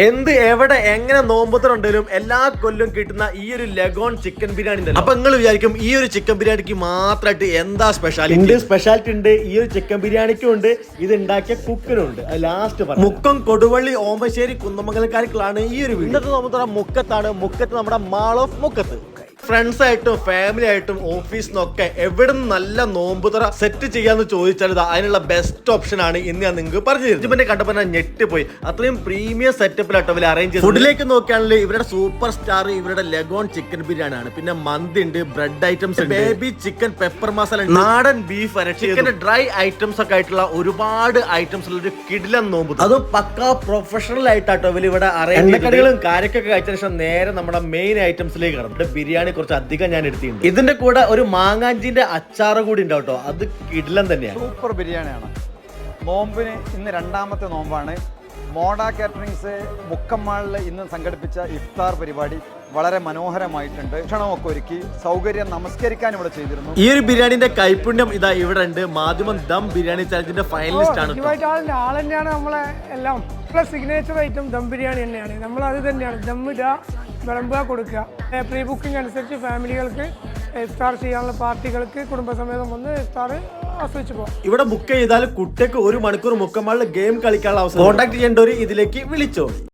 എന്ത് എവിടെ എങ്ങനെ നോമ്പുത്തറുണ്ടെങ്കിലും എല്ലാ കൊല്ലം കിട്ടുന്ന ഈ ഒരു ലഗോൺ ചിക്കൻ ബിരിയാണി ഉണ്ട്. അപ്പൊ നിങ്ങൾ വിചാരിക്കും ഈ ഒരു ചിക്കൻ ബിരിയാണിക്ക് മാത്രമായിട്ട് എന്താ സ്പെഷ്യാലിറ്റി? സ്പെഷ്യാലിറ്റി ഉണ്ട്. ഈ ഒരു ചിക്കൻ ബിരിയാണിക്കും ഉണ്ട്, ഇത് ഉണ്ടാക്കിയ കുക്കിനും ഉണ്ട്. ലാസ്റ്റ് മുക്കം, കൊടുവള്ളി, ഓമശ്ശേരി, കുന്നമംഗലക്കാർക്കുള്ളാണ് ഈ ഒരു ഇന്നത്തെ നോമ്പുത്തറ മുക്കത്താണ്. മുക്കത്ത് നമ്മുടെ മാൾ ഓഫ് മുക്കത്ത്. ഫ്രണ്ട്സ് ആയിട്ടും ഫാമിലി ആയിട്ടും ഓഫീസിൽ നിന്നൊക്കെ എവിടെ നിന്ന് നല്ല നോമ്പുതറ സെറ്റ് ചെയ്യാന്ന് ചോദിച്ചാൽ അതിനുള്ള ബെസ്റ്റ് ഓപ്ഷൻ ആണ് ഇന്ന് ഞാൻ നിങ്ങൾക്ക് പറഞ്ഞു തരും. ഇതിന്റെ കണ്ടപ്പോൾ ഞാൻ ഞെട്ടിപ്പോയി. അത്രയും പ്രീമിയം സെറ്റപ്പിലാട്ടോ അവർ അറേഞ്ച് ചെയ്ത്. ഫുഡിലേക്ക് നോക്കുകയാണെങ്കിൽ ഇവരുടെ സൂപ്പർ സ്റ്റാർ ഇവരുടെ ലഗോൺ ചിക്കൻ ബിരിയാണി ആണ്. പിന്നെ മന്തി ഉണ്ട്, bread items, baby chicken pepper masala, നാടൻ ബീഫ് അരച്ച്, ചിക്കന്റെ ഡ്രൈ ഐറ്റംസ് ഒക്കെ ആയിട്ടുള്ള ഒരുപാട് ഐറ്റംസ് ഉള്ള ഒരു കിടിലൻ നോമ്പ്. അതും പക്ക പ്രൊഫഷണൽ ആയിട്ടാട്ടോ ഇവർ ഇവിടെ അറേഞ്ച് കടികളും കാര്യമൊക്കെ കഴിച്ച ശേഷം നേരെ നമ്മുടെ മെയിൻ ഐറ്റംസിലേക്ക് കടന്നു. ബിരിയാണി കുറച്ച് അധികം ഞാൻ എടുത്തിട്ടുണ്ട്. ഇതിന്റെ കൂടെ ഒരു മാങ്ങാഞ്ചിന്റെ അച്ചാറ് കൂടി ഉണ്ടാവും കേട്ടോ. അത് കിടിലൻ തന്നെയാണ്. സൂപ്പർ ബിരിയാണിയാണ്. നോമ്പിന് ഇന്ന് രണ്ടാമത്തെ നോമ്പാണ്. മോഡ കാറ്ററിംഗ്സ് മുക്കമ്മാളിൽ ഇന്ന് സംഘടിപ്പിച്ച ഇഫ്താർ പരിപാടി വളരെ മനോഹരമായിട്ടുണ്ട്. ഭക്ഷണമൊക്കെ ഒരുക്കി സൗകര്യം നമസ്കരിക്കാൻ ഇവിടെ ചെയ്തിരുന്നു. ഈ ഒരു ബിരിയാണിന്റെ കൈപുണ്യം ഇതാ ഇവിടെ ഉണ്ട്. മാധ്യമം ദം ബിരിയാണി ചാലഞ്ചിന്റെ ഫൈനലിസ്റ്റ് ആണ്. ആൾ തന്നെയാണ് നമ്മളെ എല്ലാം. സിഗ്നേച്ചർ ഐറ്റം ദം ബിരിയാണി തന്നെയാണ്. നമ്മൾ അത് തന്നെയാണ് ദം ഇടുക, വിളമ്പുക, കൊടുക്കുക. പ്രീ ബുക്കിംഗ് അനുസരിച്ച് ഫാമിലികൾക്ക് ഇഫ്താർ ചെയ്യാനുള്ള പാർട്ടികൾക്ക് കുടുംബസമേതം വന്ന് ഇഫ്താർ ആസ്വദിച്ചു പോകാം. ഇവിടെ ബുക്ക് ചെയ്താൽ കുട്ടിക്ക് 1 മണിക്കൂർ മുക്കമ്മാളിൽ ഗെയിം കളിക്കാനുള്ള അവസരം. കോൺടാക്ട് ചെയ്യേണ്ടവർ ഇതിലേക്ക് വിളിച്ചോ.